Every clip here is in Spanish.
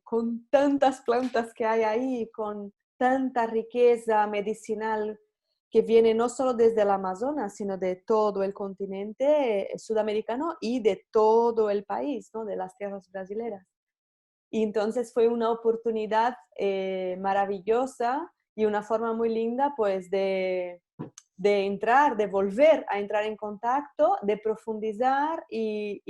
con tantas plantas que hay ahí, con tanta riqueza medicinal que viene no solo desde el Amazonas, sino de todo el continente sudamericano y de todo el país, ¿no? De las tierras brasileras. Y entonces fue una oportunidad maravillosa y una forma muy linda, pues, de volver a entrar en contacto, de profundizar y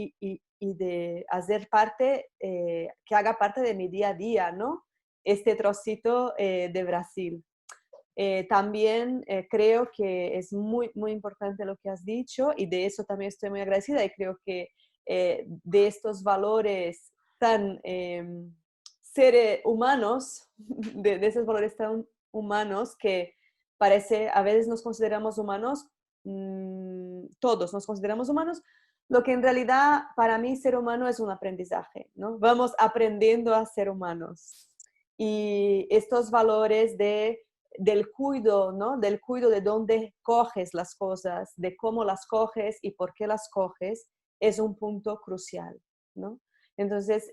de hacer parte, que haga parte de mi día a día, ¿no? Este trocito de Brasil. También creo que es muy, muy importante lo que has dicho y de eso también estoy muy agradecida y creo que de estos valores tan seres humanos, de esos valores tan humanos que parece, a veces nos consideramos humanos, todos nos consideramos humanos, lo que en realidad para mí ser humano es un aprendizaje, ¿no? Vamos aprendiendo a ser humanos. Y estos valores del cuidado, ¿no? Del cuidado de dónde coges las cosas, de cómo las coges y por qué las coges, es un punto crucial, ¿no? Entonces,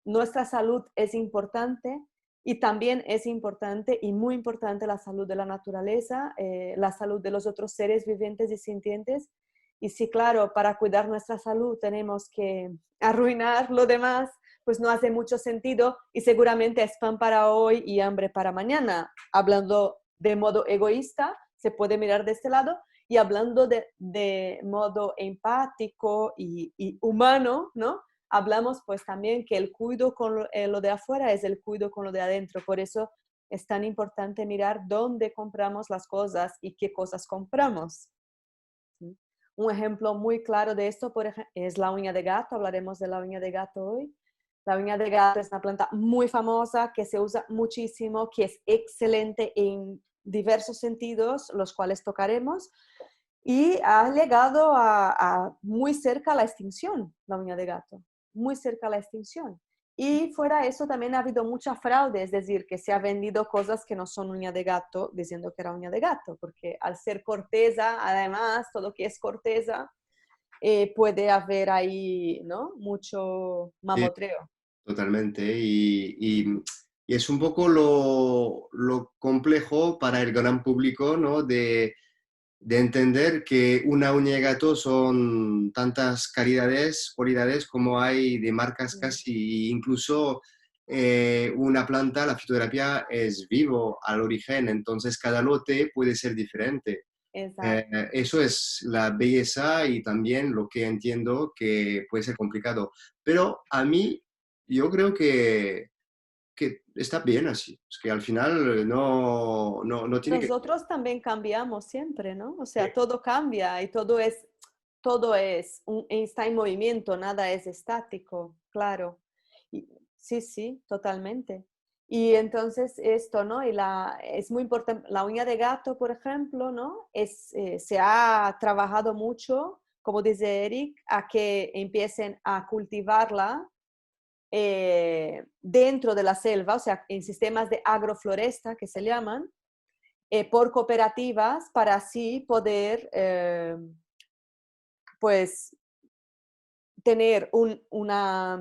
nuestra salud es importante y también es importante y muy importante la salud de la naturaleza, la salud de los otros seres vivientes y sintientes. Y sí, claro, para cuidar nuestra salud tenemos que arruinar lo demás, pues no hace mucho sentido y seguramente es pan para hoy y hambre para mañana. Hablando de modo egoísta, se puede mirar de este lado, y hablando de modo empático y humano, ¿no? Hablamos pues también que el cuido con lo de afuera es el cuido con lo de adentro. Por eso es tan importante mirar dónde compramos las cosas y qué cosas compramos. ¿Sí? Un ejemplo muy claro de esto es la uña de gato. Hablaremos de la uña de gato hoy. La uña de gato es una planta muy famosa que se usa muchísimo, que es excelente en diversos sentidos, los cuales tocaremos, y ha llegado a muy cerca a la extinción, la uña de gato, muy cerca a la extinción. Y fuera de eso también ha habido mucha fraude, es decir, que se ha vendido cosas que no son uña de gato diciendo que era uña de gato, porque al ser corteza, además, todo lo que es corteza, puede haber ahí, ¿no? Mucho Sí, mamotreo. totalmente. Y es un poco lo complejo para el gran público, ¿no? De entender que una uña de gato son tantas cualidades como hay de marcas Mm, casi, incluso una planta, la fitoterapia es vivo al origen, entonces cada lote puede ser diferente. exacto. Eso es la belleza y también lo que entiendo que puede ser complicado. Pero a mí, yo creo que está bien así. Es que al final no tiene que... Nosotros también cambiamos siempre, ¿no? O sea, todo cambia y está en movimiento, nada es estático, claro. Sí, sí, totalmente. Y entonces esto, ¿no? Es muy importante, la uña de gato, por ejemplo, ¿no? Se ha trabajado mucho, como dice Eric, a que empiecen a cultivarla dentro de la selva, o sea, en sistemas de agrofloresta que se llaman, por cooperativas para así poder pues tener una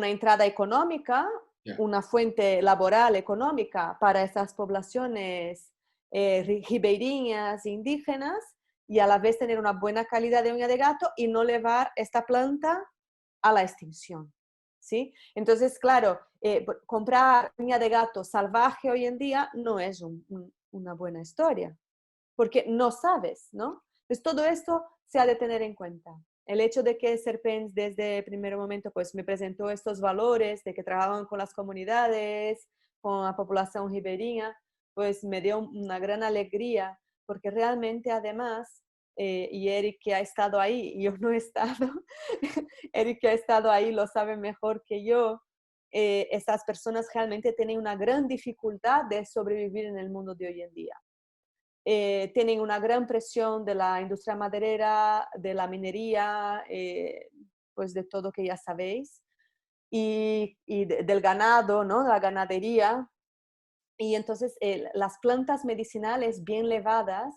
entrada económica, Ya. una fuente laboral económica para esas poblaciones ribereñas, indígenas, y a la vez tener una buena calidad de uña de gato y no llevar esta planta a la extinción. ¿Sí? Entonces, claro, comprar uña de gato salvaje hoy en día no es una buena historia, porque no sabes, ¿no? Entonces todo esto se ha de tener en cuenta. El hecho de que Serpens desde el primer momento pues me presentó estos valores de que trabajaban con las comunidades, con la población ribereña, pues me dio una gran alegría, porque realmente además, y Eric que ha estado ahí, y yo no he estado, Eric que ha estado ahí lo sabe mejor que yo, estas personas realmente tienen una gran dificultad de sobrevivir en el mundo de hoy en día. Tienen una gran presión de la industria maderera, de la minería, pues de todo que ya sabéis, del ganado, ¿no? La ganadería. Y entonces las plantas medicinales bien levadas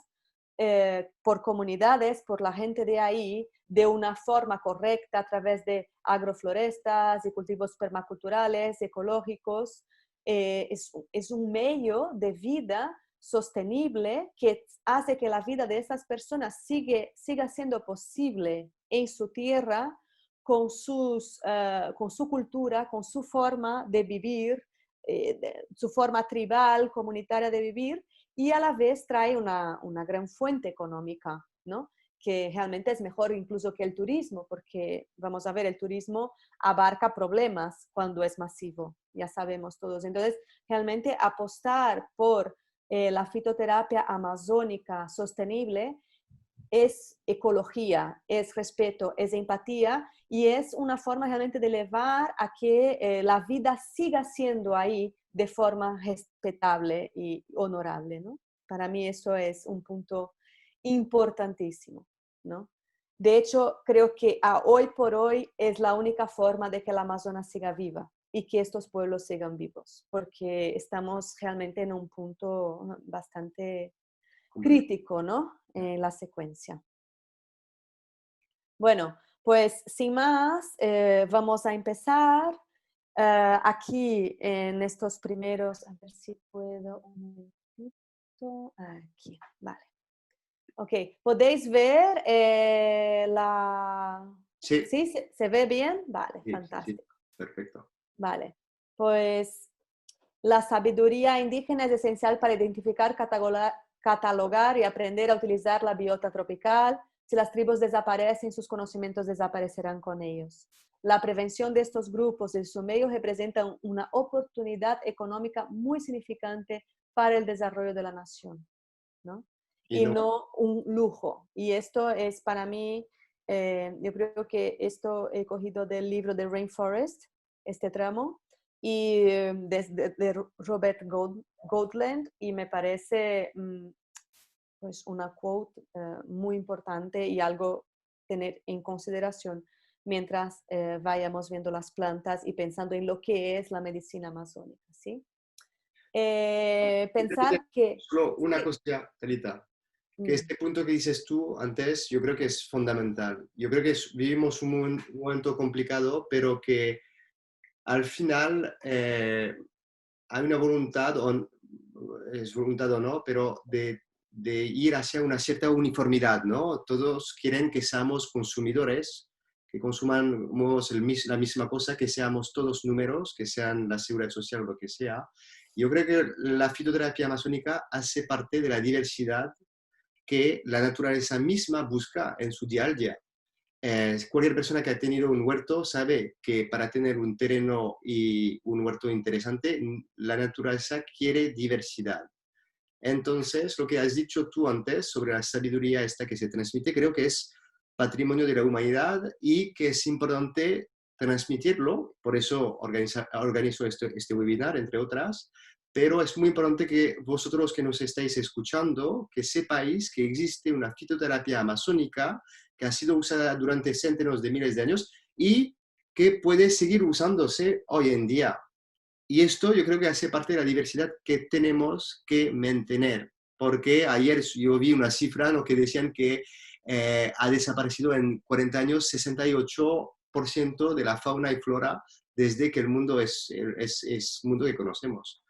por comunidades, por la gente de ahí, de una forma correcta a través de agroflorestas y cultivos permaculturales, ecológicos. Es un medio de vida sostenible que hace que la vida de esas personas siga siendo posible en su tierra con su cultura, con su forma de vivir, su forma tribal, comunitaria de vivir, y a la vez trae una gran fuente económica, ¿no? Que realmente es mejor incluso que el turismo, porque vamos a ver, el turismo abarca problemas cuando es masivo, ya sabemos todos. Entonces, realmente apostar por la fitoterapia amazónica sostenible es ecología, es respeto, es empatía y es una forma realmente de elevar a que la vida siga siendo ahí de forma respetable y honorable, ¿no? Para mí eso es un punto importantísimo, ¿no? De hecho, creo que hoy por hoy es la única forma de que el Amazonas siga viva y que estos pueblos sigan vivos, porque estamos realmente en un punto bastante crítico, ¿no? En la secuencia. Bueno, pues sin más, vamos a empezar aquí en estos primeros, a ver si puedo un momentito, aquí, vale. Ok, ¿podéis ver la... Sí, ¿Sí? ¿Se ve bien? Vale, sí, sí, sí, fantástico. perfecto. Vale, pues la sabiduría indígena es esencial para identificar, catalogar y aprender a utilizar la biota tropical. Si las tribus desaparecen, sus conocimientos desaparecerán con ellos. La prevención de estos grupos en su medio representa una oportunidad económica muy significante para el desarrollo de la nación, ¿no? Y Y no, no un lujo. Y esto es para mí, yo creo que esto he cogido del libro de Rainforest, este tramo, y de Robert Goldland, y me parece pues una quote muy importante y algo tener en consideración mientras vayamos viendo las plantas y pensando en lo que es la medicina amazónica, ¿sí? Pensar que... solo una Sí, cosa, Talita, que mm, este punto que dices tú antes, yo creo que es fundamental. Yo creo que vivimos un momento complicado, pero que al final hay una voluntad, o, es voluntad o no, pero de ir hacia una cierta uniformidad, ¿no? Todos quieren que seamos consumidores, que consumamos la misma cosa, que seamos todos números, que sean la seguridad social o lo que sea. Yo creo que la fitoterapia amazónica hace parte de la diversidad que la naturaleza misma busca en su día al día. Cualquier persona que ha tenido un huerto sabe que para tener un terreno y un huerto interesante, la naturaleza quiere diversidad. Entonces, lo que has dicho tú antes sobre la sabiduría esta que se transmite, creo que es patrimonio de la humanidad y que es importante transmitirlo. Por eso organizo este webinar, entre otras. Pero es muy importante que vosotros que nos estáis escuchando, que sepáis que existe una fitoterapia amazónica que ha sido usada durante centenares de miles de años y que puede seguir usándose hoy en día. Y esto yo creo que hace parte de la diversidad que tenemos que mantener, porque ayer yo vi una cifra, ¿no?, que decían que ha desaparecido en 40 años 68% de la fauna y flora desde que el mundo es mundo que conocemos.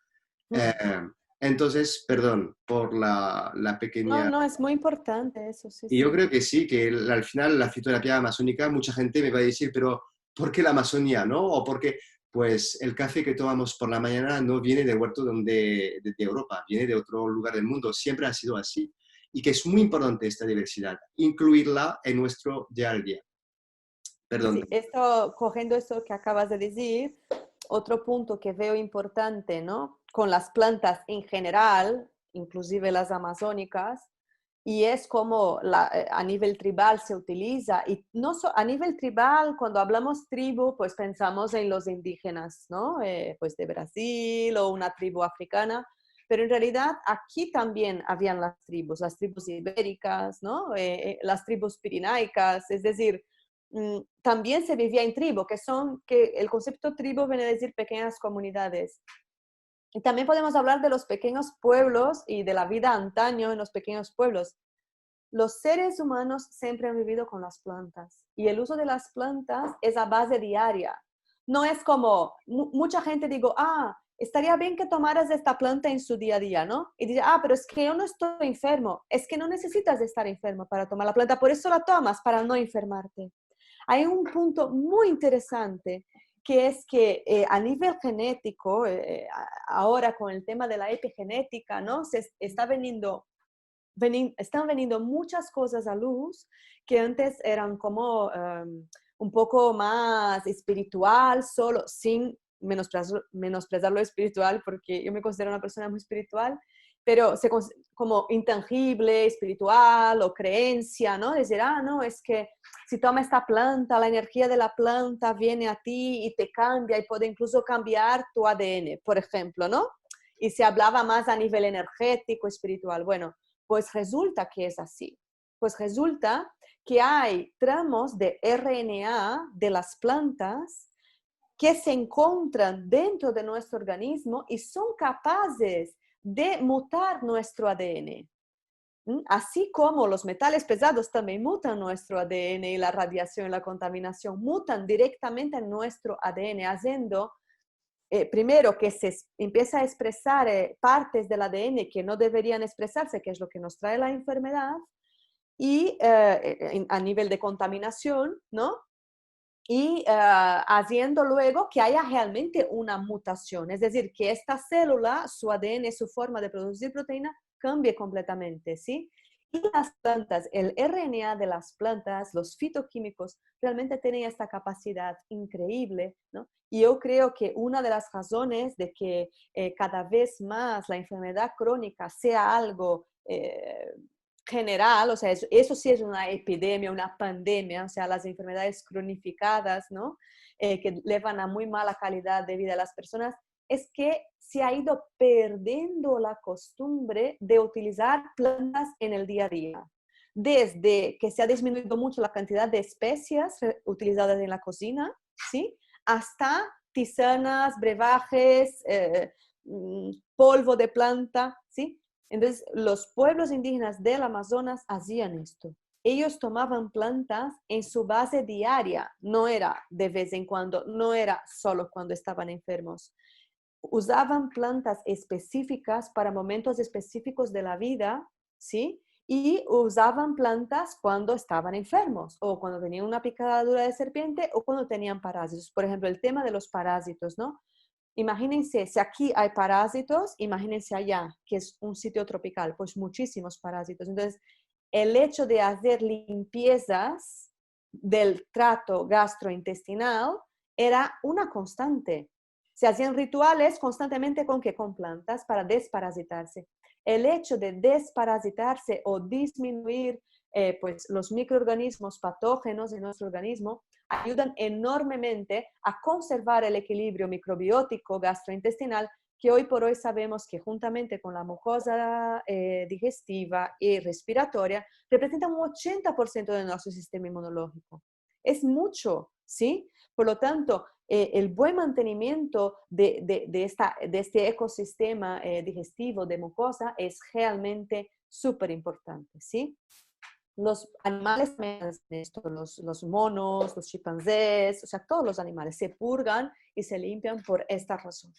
Eh, mm. entonces, perdón por la No, pequeña... no, es muy importante eso, sí, Y yo sí. creo que sí, que al final la fitoterapia amazónica, mucha gente me va a decir, pero ¿por qué la Amazonía, no? O porque, pues, el café que tomamos por la mañana no viene del huerto de Europa, viene de otro lugar del mundo. Siempre ha sido así. Y que es muy importante esta diversidad, incluirla en nuestro día al día. Perdón. Sí, esto, cogiendo esto que acabas de decir, otro punto que veo importante, ¿no? Con las plantas en general, inclusive las amazónicas, y es como a nivel tribal se utiliza, y no a nivel tribal, cuando hablamos tribu, pues pensamos en los indígenas, ¿no? Pues de Brasil o una tribu africana, pero en realidad aquí también habían las tribus ibéricas, ¿no? Las tribus pirinaicas, es decir, también se vivía en tribu, que el concepto tribu viene a decir pequeñas comunidades. Y también podemos hablar de los pequeños pueblos y de la vida antaño en los pequeños pueblos. los seres humanos siempre han vivido con las plantas y el uso de las plantas es a base diaria. No es como, mucha gente digo, estaría bien que tomaras esta planta en su día a día, ¿no? Y dice, pero es que yo no estoy enfermo. Es que no necesitas de estar enfermo para tomar la planta, por eso la tomas, para no enfermarte. Hay un punto muy interesante que es que a nivel genético, ahora con el tema de la epigenética, ¿no? Están veniendo muchas cosas a luz que antes eran como un poco más espiritual, solo sin menosprezar lo espiritual, porque yo me considero una persona muy espiritual, pero como intangible, espiritual o creencia, ¿no? Decir, no, es que si toma esta planta, la energía de la planta viene a ti y te cambia y puede incluso cambiar tu ADN, por ejemplo, ¿no? Y se hablaba más a nivel energético, espiritual. Bueno, pues resulta que es así. Pues resulta que hay tramos de RNA de las plantas que se encuentran dentro de nuestro organismo y son capaces de mutar nuestro ADN. Así como los metales pesados también mutan nuestro ADN y la radiación y la contaminación mutan directamente en nuestro ADN, haciendo primero que se empieza a expresar partes del ADN que no deberían expresarse, que es lo que nos trae la enfermedad, y a nivel de contaminación, ¿no? Y haciendo luego que haya realmente una mutación, es decir, que esta célula, su ADN, su forma de producir proteína, cambie completamente, ¿sí? Y las plantas, el RNA de las plantas, los fitoquímicos, realmente tienen esta capacidad increíble, ¿no? Y yo creo que una de las razones de que cada vez más la enfermedad crónica sea algo general, o sea, eso sí es una epidemia, una pandemia, o sea, las enfermedades cronificadas, ¿no? Que llevan a muy mala calidad de vida a las personas, es que se ha ido perdiendo la costumbre de utilizar plantas en el día a día. Desde que se ha disminuido mucho la cantidad de especias utilizadas en la cocina, ¿sí? Hasta tisanas, brebajes, polvo de planta, ¿sí? Entonces, los pueblos indígenas del Amazonas hacían esto. Ellos tomaban plantas en su base diaria, no era de vez en cuando, no era solo cuando estaban enfermos. Usaban plantas específicas para momentos específicos de la vida, ¿sí? Y usaban plantas cuando estaban enfermos o cuando tenían una picadura de serpiente o cuando tenían parásitos. Por ejemplo, el tema de los parásitos, ¿no? Imagínense, si aquí hay parásitos, imagínense allá, que es un sitio tropical, pues muchísimos parásitos. Entonces, el hecho de hacer limpiezas del trato gastrointestinal era una constante. Se hacían rituales constantemente con qué? Con plantas para desparasitarse. El hecho de desparasitarse o disminuir pues, los microorganismos patógenos en nuestro organismo ayudan enormemente a conservar el equilibrio microbiótico gastrointestinal que hoy por hoy sabemos que juntamente con la mucosa digestiva y respiratoria representan un 80% de nuestro sistema inmunológico. Es mucho, ¿sí? Por lo tanto, el buen mantenimiento de este ecosistema digestivo de mucosa es realmente súper importante, ¿sí? Los animales también hacen esto, los monos, los chimpancés, o sea, todos los animales se purgan y se limpian por esta razón.